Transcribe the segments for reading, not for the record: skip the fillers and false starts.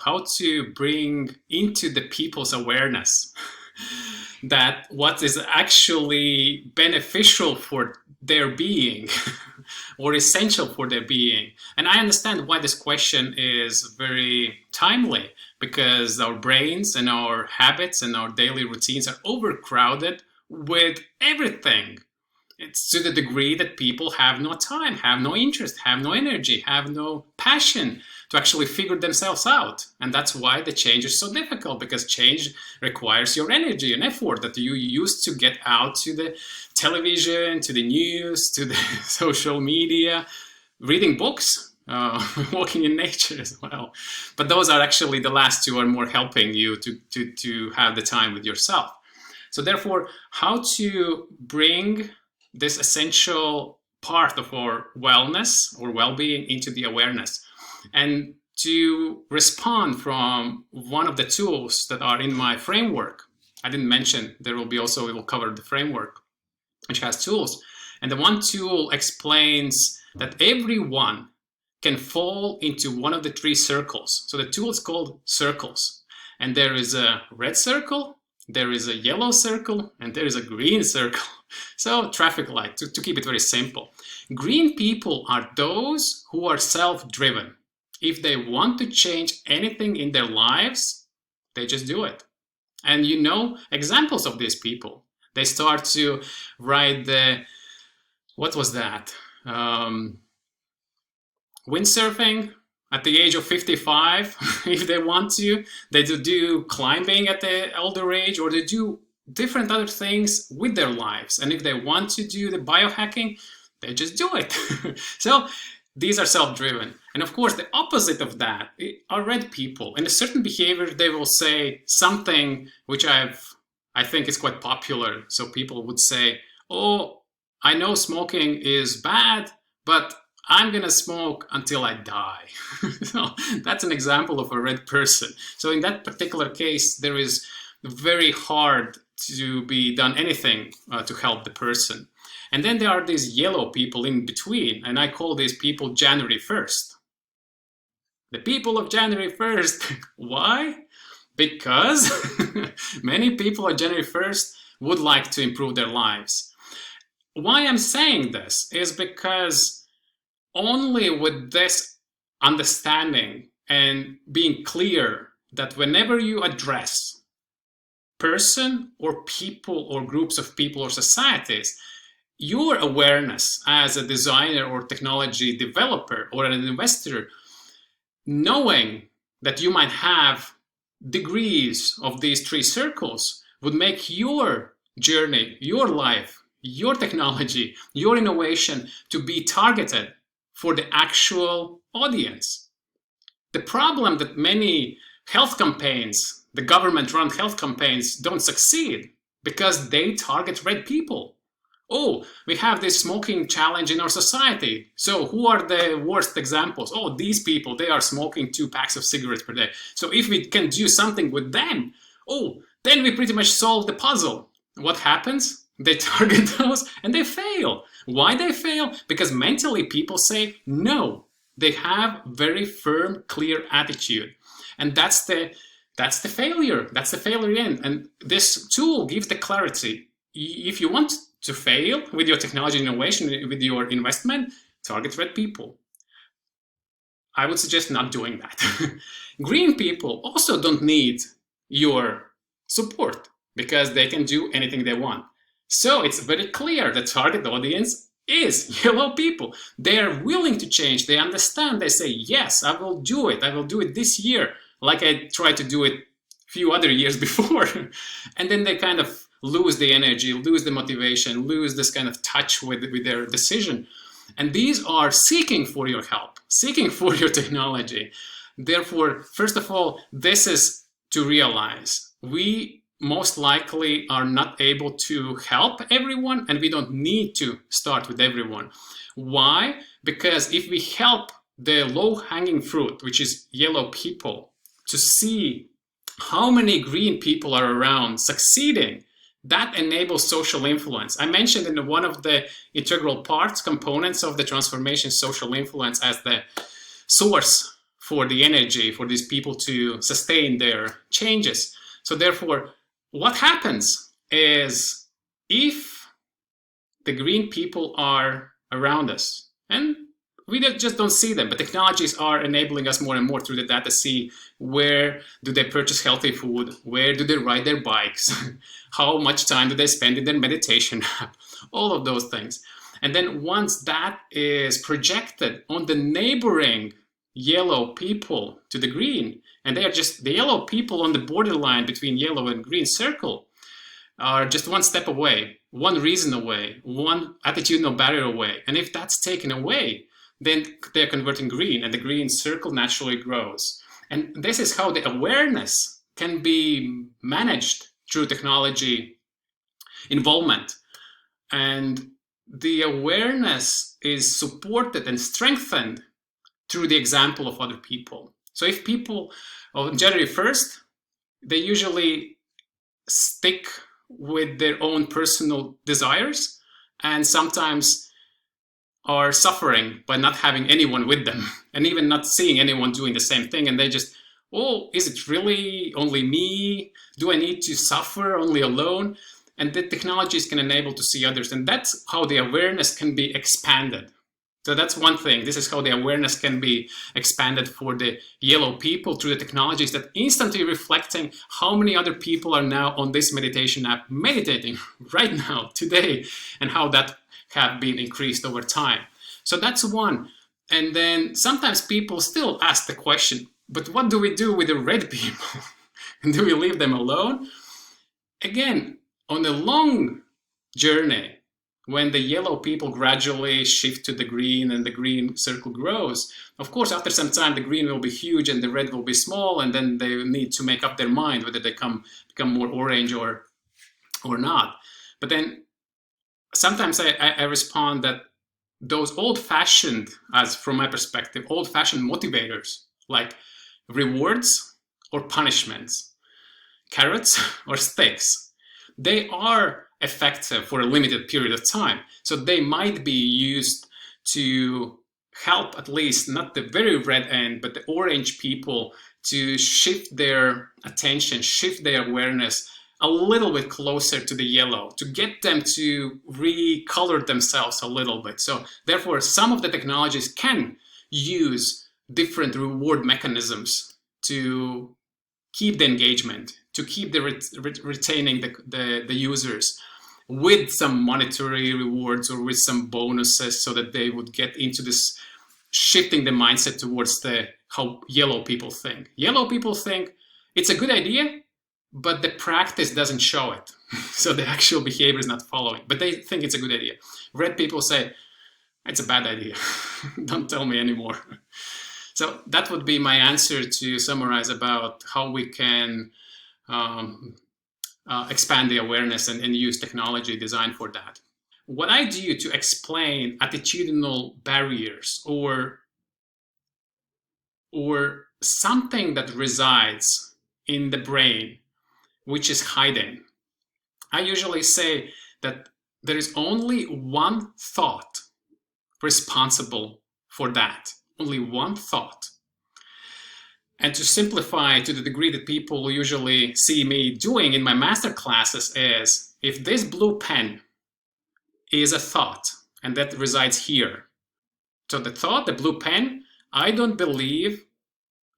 how to bring into the people's awareness that what is actually beneficial for their being or essential for their being. And I understand why this question is very timely, because our brains and our habits and our daily routines are overcrowded with everything. It's to the degree that people have no time, have no interest, have no energy, have no passion to actually figure themselves out. And that's why the change is so difficult, because change requires your energy and effort that you use to get out to the television, to the news, to the social media, reading books, walking in nature as well. But those are actually the last two are more helping you to have the time with yourself. So therefore, how to bring this essential part of our wellness or well-being into the awareness. And to respond from one of the tools that are in my framework, I didn't mention, there will be also, we will cover the framework, which has tools. And the one tool explains that everyone can fall into one of the three circles. So the tool is called circles. And there is a red circle, there is a yellow circle, and there is a green circle. So traffic light, to keep it very simple. Green people are those who are self-driven. If they want to change anything in their lives, they just do it. And you know examples of these people. They start to ride the, what was that? Windsurfing at the age of 55, if they want to. They do climbing at the older age, or they do different other things with their lives. And if they want to do the biohacking, they just do it. So these are self-driven. And of course, the opposite of that are red people. In a certain behavior, they will say something which I think is quite popular. So people would say, oh, I know smoking is bad, but I'm going to smoke until I die. So that's an example of a red person. So in that particular case, there is very hard to be done anything to help the person. And then there are these yellow people in between, and I call these people January 1st. The people of January 1st. Why? Because many people on January 1st would like to improve their lives. Why I'm saying this is because only with this understanding and being clear that whenever you address person or people or groups of people or societies, your awareness as a designer or technology developer or an investor, knowing that you might have degrees of these three circles, would make your journey, your life, your technology, your innovation to be targeted for the actual audience. The problem that many health campaigns, the government-run health campaigns, don't succeed because they target red people. Oh, we have this smoking challenge in our society. So who are the worst examples? Oh, these people, they are smoking 2 packs of cigarettes per day. So if we can do something with them, oh, then we pretty much solve the puzzle. What happens? They target those and they fail. Why they fail? Because mentally people say no. They have very firm, clear attitude. And that's the failure. That's the failure in. And this tool gives the clarity. If you want to fail with your technology innovation, with your investment, target red people. I would suggest not doing that. Green people also don't need your support because they can do anything they want. So it's very clear the target audience is yellow people. They are willing to change. They understand. They say, yes, I will do it. I will do it this year, like I tried to do it a few other years before. And then they kind of lose the energy, lose the motivation, lose this kind of touch with their decision. And these are seeking for your help, seeking for your technology. Therefore, first of all, this is to realize we most likely are not able to help everyone, and we don't need to start with everyone. Why? Because if we help the low-hanging fruit, which is yellow people, to see how many green people are around succeeding, that enables social influence. I mentioned in one of the integral parts, components of the transformation, social influence as the source for the energy for these people to sustain their changes. So therefore, what happens is if the green people are around us, and we just don't see them, but technologies are enabling us more and more through the data to see where do they purchase healthy food, where do they ride their bikes, how much time do they spend in their meditation app, all of those things. And then once that is projected on the neighboring yellow people to the green, and they are just the yellow people on the borderline between yellow and green circle, are just one step away, one reason away, one attitudinal barrier away. And if that's taken away, then they're converting green, and the green circle naturally grows. And this is how the awareness can be managed through technology involvement. And the awareness is supported and strengthened through the example of other people. So if people on January 1st, they usually stick with their own personal desires and sometimes are suffering by not having anyone with them and even not seeing anyone doing the same thing. And they just, oh, is it really only me? Do I need to suffer only alone? And the technologies can enable to see others. And that's how the awareness can be expanded. So that's one thing. This is how the awareness can be expanded for the yellow people through the technologies that instantly reflecting how many other people are now on this meditation app meditating right now, today, and how that have been increased over time. So that's one. And then sometimes people still ask the question, but what do we do with the red people? Do we leave them alone? Again, on a long journey, when the yellow people gradually shift to the green and the green circle grows, of course, after some time, the green will be huge and the red will be small, and then they need to make up their mind whether they become more orange or not. But then sometimes I respond that those old-fashioned, as from my perspective, old-fashioned motivators, like rewards or punishments, carrots or sticks, they are effective for a limited period of time. So they might be used to help at least not the very red end, but the orange people to shift their attention, shift their awareness a little bit closer to the yellow, to get them to recolor themselves a little bit. So therefore, some of the technologies can use different reward mechanisms to keep the engagement, to keep the retaining the users with some monetary rewards or with some bonuses, so that they would get into this shifting the mindset towards how yellow people think. Yellow people think it's a good idea, but the practice doesn't show it. So the actual behavior is not following, but they think it's a good idea. Red people say, it's a bad idea. Don't tell me anymore. So that would be my answer to summarize about how we can expand the awareness and use technology designed for that. What I do to explain attitudinal barriers or something that resides in the brain which is hiding, I usually say that there is only one thought responsible for that. Only one thought. And to simplify to the degree that people usually see me doing in my master classes is, if this blue pen is a thought, and that resides here. So the thought, the blue pen, I don't believe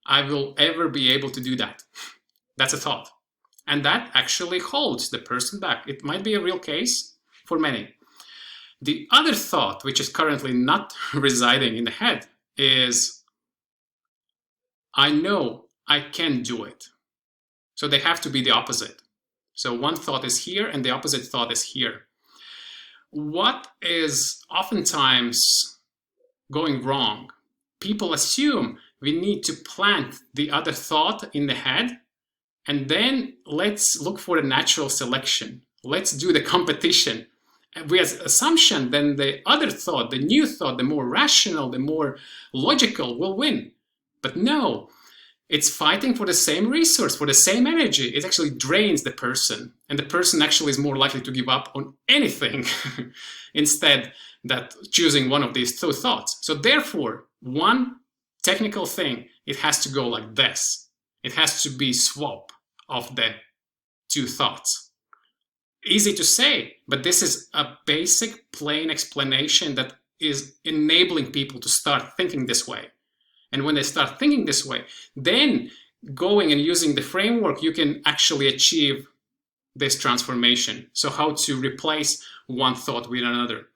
I will ever be able to do that. That's a thought. And that actually holds the person back. It might be a real case for many. The other thought, which is currently not residing in the head, is, I know I can do it. So they have to be the opposite. So one thought is here and the opposite thought is here. What is oftentimes going wrong? People assume we need to plant the other thought in the head, and then let's look for a natural selection. Let's do the competition. And we as assumption, then the other thought, the new thought, the more rational, the more logical will win. But no, it's fighting for the same resource, for the same energy. It actually drains the person. And the person actually is more likely to give up on anything instead that choosing one of these two thoughts. So therefore, one technical thing, it has to go like this. It has to be swap of the two thoughts. Easy to say, but this is a basic, plain explanation that is enabling people to start thinking this way. And when they start thinking this way, then going and using the framework, you can actually achieve this transformation. So how to replace one thought with another.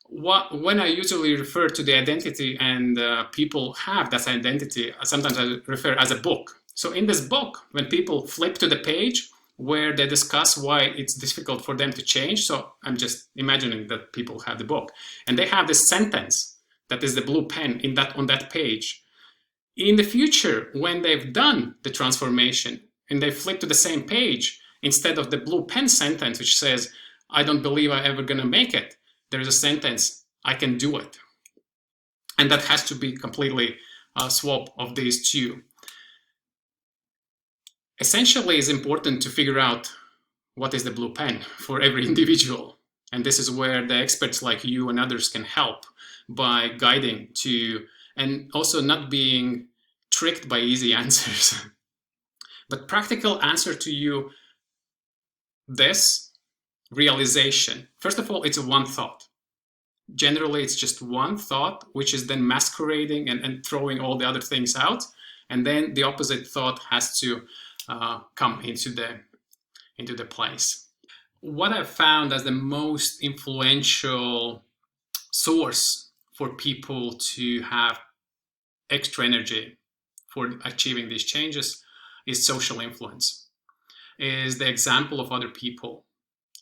When I usually refer to the identity and people have that identity, sometimes I refer as a book. So in this book, when people flip to the page where they discuss why it's difficult for them to change, so I'm just imagining that people have the book, and they have this sentence that is the blue pen on that page. In the future, when they've done the transformation and they flip to the same page, instead of the blue pen sentence which says, I don't believe I'm ever going to make it, there's a sentence, I can do it. And that has to be completely a swap of these two. Essentially, it's important to figure out what is the blue pen for every individual. And this is where the experts like you and others can help by guiding to, and also not being tricked by easy answers. But practical answer to you, this realization. First of all, it's one thought. Generally, it's just one thought, which is then masquerading and throwing all the other things out. And then the opposite thought has to come into the place. What I've found as the most influential source for people to have extra energy for achieving these changes is social influence, is the example of other people.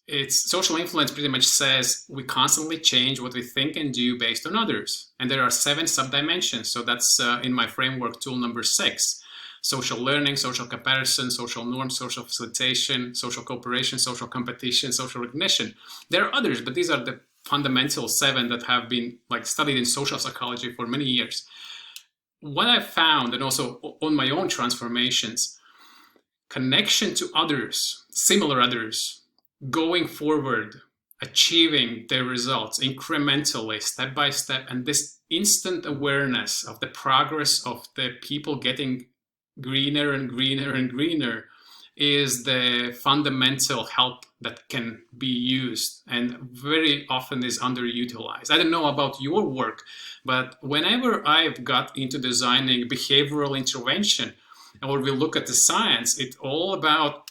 It's social influence pretty much says we constantly change what we think and do based on others. And there are 7 subdimensions. So that's in my framework tool number 6. Social learning, social comparison, social norms, social facilitation, social cooperation, social competition, social recognition. There are others, but these are the fundamental 7 that have been studied in social psychology for many years. What I've found, and also on my own transformations, connection to others, similar others, going forward, achieving their results incrementally, step by step, and this instant awareness of the progress of the people getting greener and greener and greener is the fundamental help that can be used and very often is underutilized. I don't know about your work, but whenever I've got into designing behavioral intervention, or we look at the science, it's all about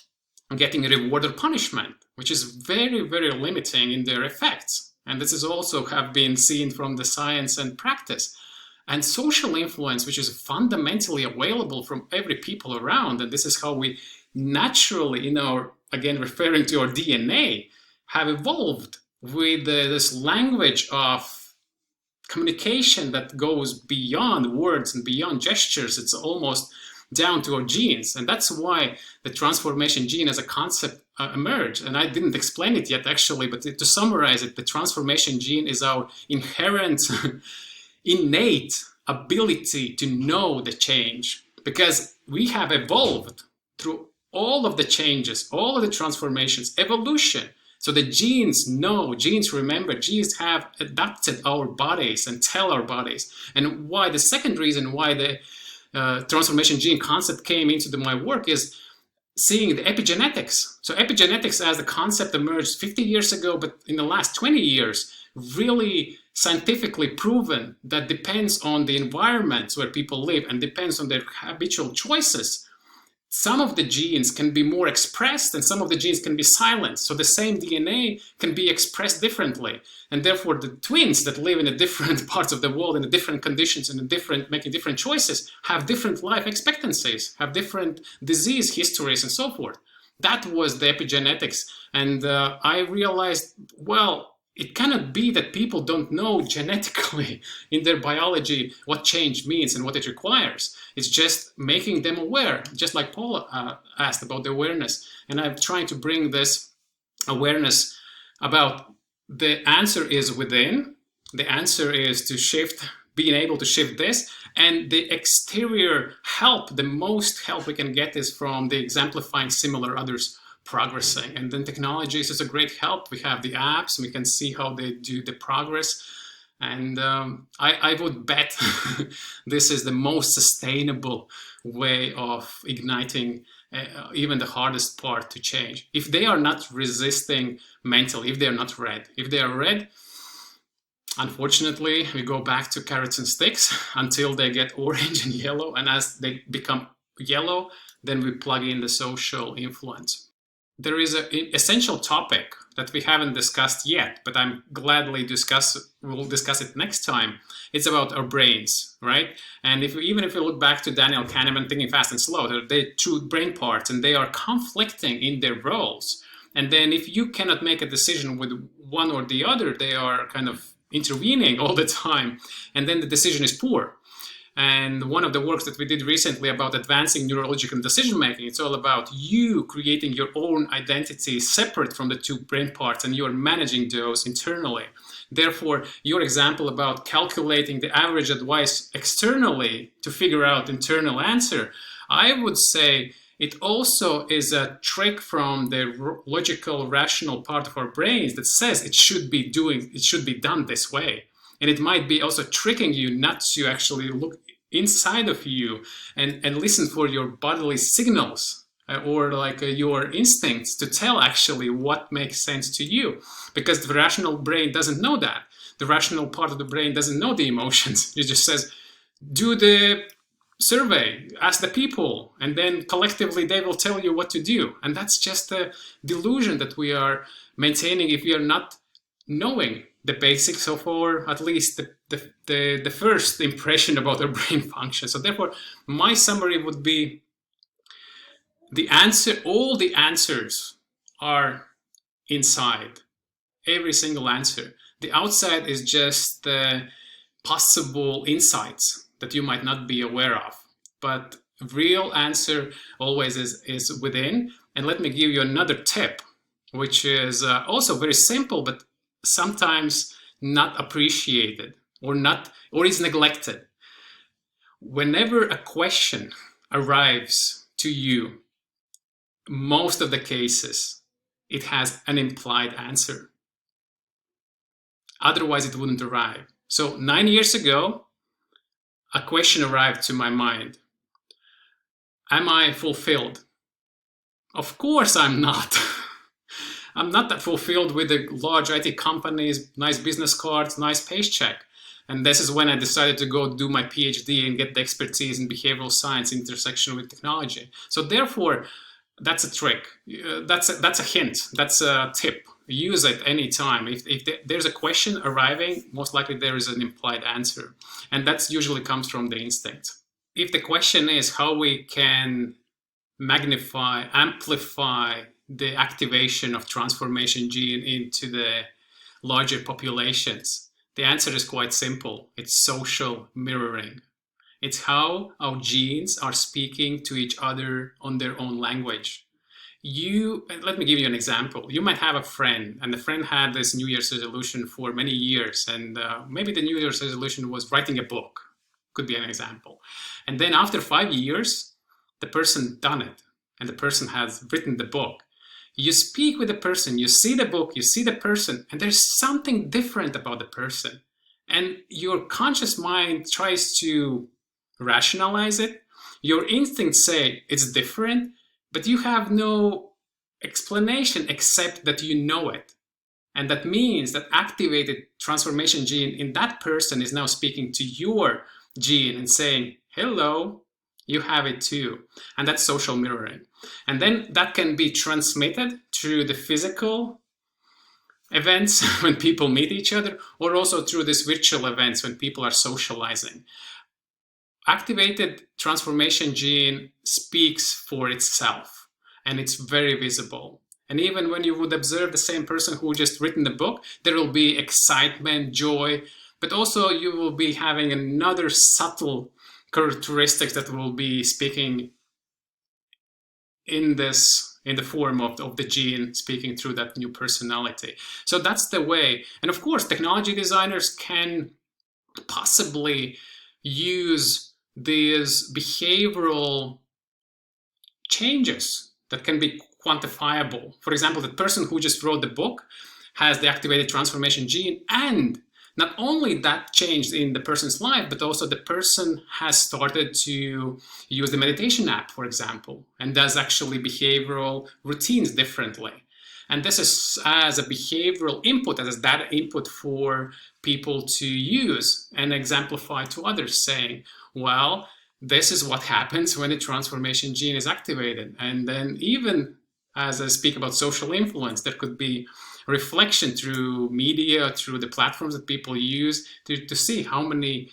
getting reward or punishment, which is very, very limiting in their effects. And this is also have been seen from the science and practice. And social influence, which is fundamentally available from every people around, and this is how we naturally, in our, again, referring to our DNA, have evolved with this language of communication that goes beyond words and beyond gestures. It's almost down to our genes. And that's why the transformation gene as a concept emerged. And I didn't explain it yet, actually, but to summarize it, the transformation gene is our inherent innate ability to know the change, because we have evolved through all of the changes, all of the transformations, evolution. So the genes know, genes remember, genes have adapted our bodies and tell our bodies. And why the second reason why the transformation gene concept came into my work is seeing the epigenetics. So epigenetics as the concept emerged 50 years ago, but in the last 20 years, really scientifically proven that depends on the environments where people live and depends on their habitual choices. Some of the genes can be more expressed and some of the genes can be silenced. So the same DNA can be expressed differently. And therefore the twins that live in a different parts of the world in a different conditions and making different choices have different life expectancies, have different disease histories and so forth. That was the epigenetics. And I realized, well, it cannot be that people don't know genetically in their biology what change means and what it requires. It's just making them aware, just like Paul asked about the awareness. And I'm trying to bring this awareness about the answer is within. The answer is to shift, being able to shift this. And the exterior help, the most help we can get is from the exemplifying similar others progressing. And then technology is a great help. We have the apps, we can see how they do the progress. And I would bet this is the most sustainable way of igniting even the hardest part to change. If they are not resisting mentally, if they are not red, if they are red, unfortunately, we go back to carrots and sticks until they get orange and yellow. And as they become yellow, then we plug in the social influence. There is an essential topic that we haven't discussed yet, but I'm gladly we'll discuss it next time. It's about our brains, right? And even if we look back to Daniel Kahneman, Thinking Fast and Slow, they're two brain parts and they are conflicting in their roles. And then if you cannot make a decision with one or the other, they are kind of intervening all the time, and then the decision is poor. And one of the works that we did recently about advancing neurological decision making, it's all about you creating your own identity separate from the two brain parts, and you're managing those internally. Therefore, your example about calculating the average advice externally to figure out internal answer, I would say it also is a trick from the logical, rational part of our brains that says it should be done this way. And it might be also tricking you not to actually look inside of you and listen for your bodily signals or like your instincts to tell actually what makes sense to you. Because the rational brain doesn't know that. The rational part of the brain doesn't know the emotions. It just says, do the survey, ask the people, and then collectively they will tell you what to do. And that's just a delusion that we are maintaining if we are not knowing the basics of, or at least the first impression about our brain function. So therefore, my summary would be all the answers are inside, every single answer. The outside is just possible insights that you might not be aware of, but real answer always is within. And let me give you another tip, which is also very simple, but sometimes not appreciated or is neglected. Whenever a question arrives to you, most of the cases, it has an implied answer. Otherwise, it wouldn't arrive. So 9 years ago, a question arrived to my mind. Am I fulfilled? Of course I'm not. I'm not that fulfilled with the large IT companies, nice business cards, nice paycheck. And this is when I decided to go do my PhD and get the expertise in behavioral science intersection with technology. So therefore, that's a trick. That's a hint. That's a tip. Use it any time. If there's a question arriving, most likely there is an implied answer. And that usually comes from the instinct. If the question is how we can magnify, amplify the activation of transformation gene into the larger populations, the answer is quite simple. It's social mirroring. It's how our genes are speaking to each other on their own language. Let me give you an example. You might have a friend, and the friend had this New Year's resolution for many years, and maybe the New Year's resolution was writing a book. Could be an example. And then after 5 years, the person done it, and the person has written the book. You speak with the person, you see the book, you see the person, and there's something different about the person. And your conscious mind tries to rationalize it. Your instincts say it's different, but you have no explanation except that you know it. And that means that activated transformation gene in that person is now speaking to your gene and saying, hello, you have it too. And that's social mirroring. And then that can be transmitted through the physical events when people meet each other, or also through these virtual events when people are socializing. Activated transformation gene speaks for itself, and it's very visible. And even when you would observe the same person who just written the book, there will be excitement, joy, but also you will be having another subtle characteristics that will be speaking in the form of the gene speaking through that new personality. So that's the way. And of course, technology designers can possibly use these behavioral changes that can be quantifiable. For example, the person who just wrote the book has the activated transformation gene and not only that changed in the person's life, but also the person has started to use the meditation app, for example, and does actually behavioral routines differently. And this is as a behavioral input, as a data input for people to use and exemplify to others, saying, well, this is what happens when the transformation gene is activated. And then even as I speak about social influence, there could be reflection through media, through the platforms that people use to see how many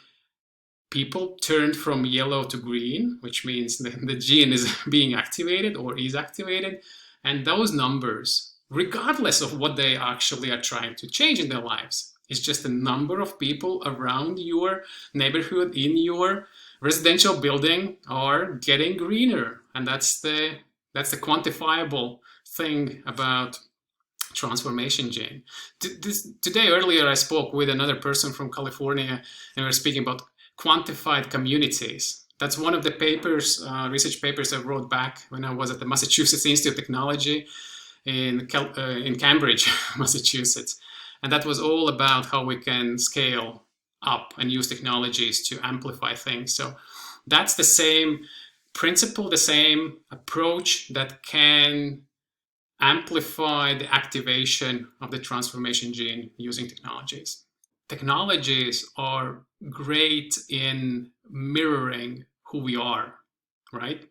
people turned from yellow to green, which means the gene is being activated or is activated. And those numbers, regardless of what they actually are trying to change in their lives, is just the number of people around your neighborhood, in your residential building, are getting greener. And that's the quantifiable thing about transformation gene. Today, earlier, I spoke with another person from California, and we were speaking about quantified communities. That's one of the papers, research papers I wrote back when I was at the Massachusetts Institute of Technology in Cambridge, Massachusetts. And that was all about how we can scale up and use technologies to amplify things. So that's the same principle, the same approach that can amplify the activation of the transformation gene using technologies. Technologies are great in mirroring who we are, right?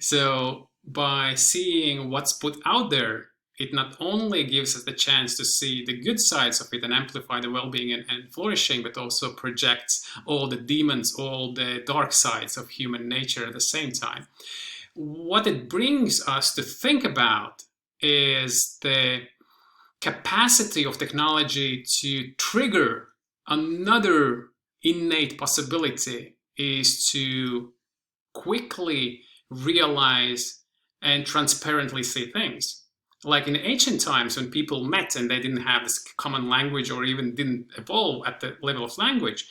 So by seeing what's put out there, it not only gives us the chance to see the good sides of it and amplify the well-being and flourishing, but also projects all the demons, all the dark sides of human nature at the same time. What it brings us to think about is the capacity of technology to trigger another innate possibility, is to quickly realize and transparently see things. Like in ancient times when people met and they didn't have this common language or even didn't evolve at the level of language,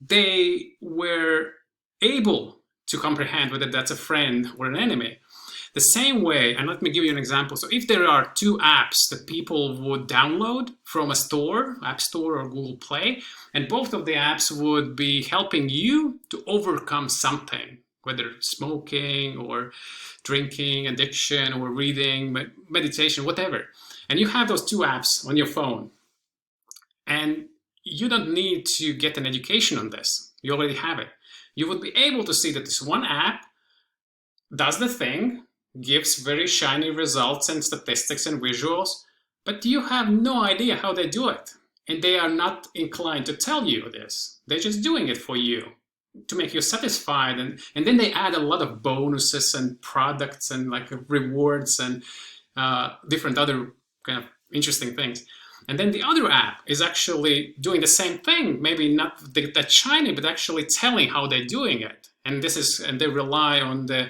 they were able to comprehend whether that's a friend or an enemy. The same way, and let me give you an example. So if there are two apps that people would download from a store, App Store or Google Play, and both of the apps would be helping you to overcome something, whether smoking or drinking, addiction, or reading, meditation, whatever. And you have those two apps on your phone. And you don't need to get an education on this. You already have it. You would be able to see that this one app does the thing, gives very shiny results and statistics and visuals, but you have no idea how they do it. And they are not inclined to tell you this. They're just doing it for you, to make you satisfied, and then they add a lot of bonuses and products and like rewards and different other kind of interesting things. And then the other app is actually doing the same thing, maybe not that shiny, but actually telling how they're doing it. And they rely on the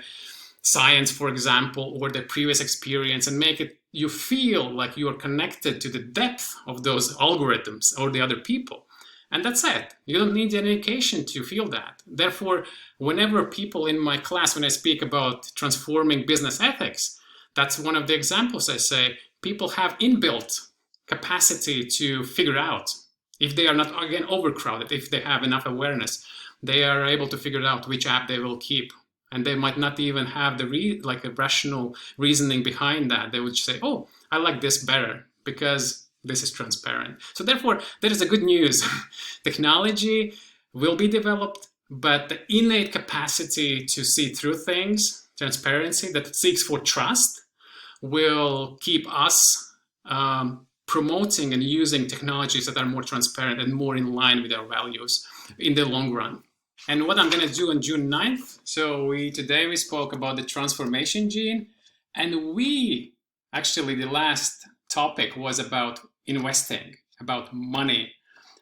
science, for example, or the previous experience, and make it you feel like you are connected to the depth of those algorithms or the other people. And that's it. You don't need any education to feel that. Therefore, whenever people in my class, when I speak about transforming business ethics, that's one of the examples I say. People have inbuilt capacity to figure out. If they are not, again, overcrowded, if they have enough awareness, they are able to figure out which app they will keep. And they might not even have the a rational reasoning behind that. They would say, oh, I like this better because this is transparent. So therefore, there is a good news. Technology will be developed, but the innate capacity to see through things, transparency that seeks for trust, will keep us promoting and using technologies that are more transparent and more in line with our values in the long run. And what I'm going to do on June 9th, so today we spoke about the transformation gene, and the last topic was about investing, about money.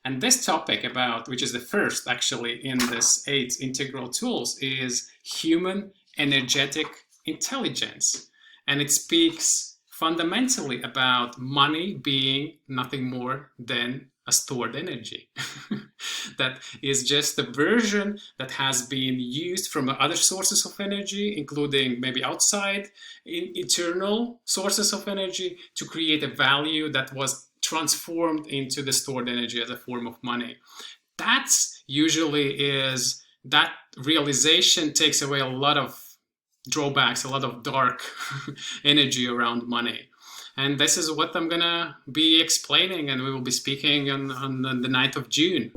And this topic which is the first actually in this 8 integral tools, is human energetic intelligence. And it speaks fundamentally about money being nothing more than a stored energy. That is just a version that has been used from other sources of energy, including maybe outside internal sources of energy, to create a value that was transformed into the stored energy as a form of money. That's usually is that realization takes away a lot of drawbacks, a lot of dark energy around money. And this is what I'm gonna be explaining, and we will be speaking on the 9th of June.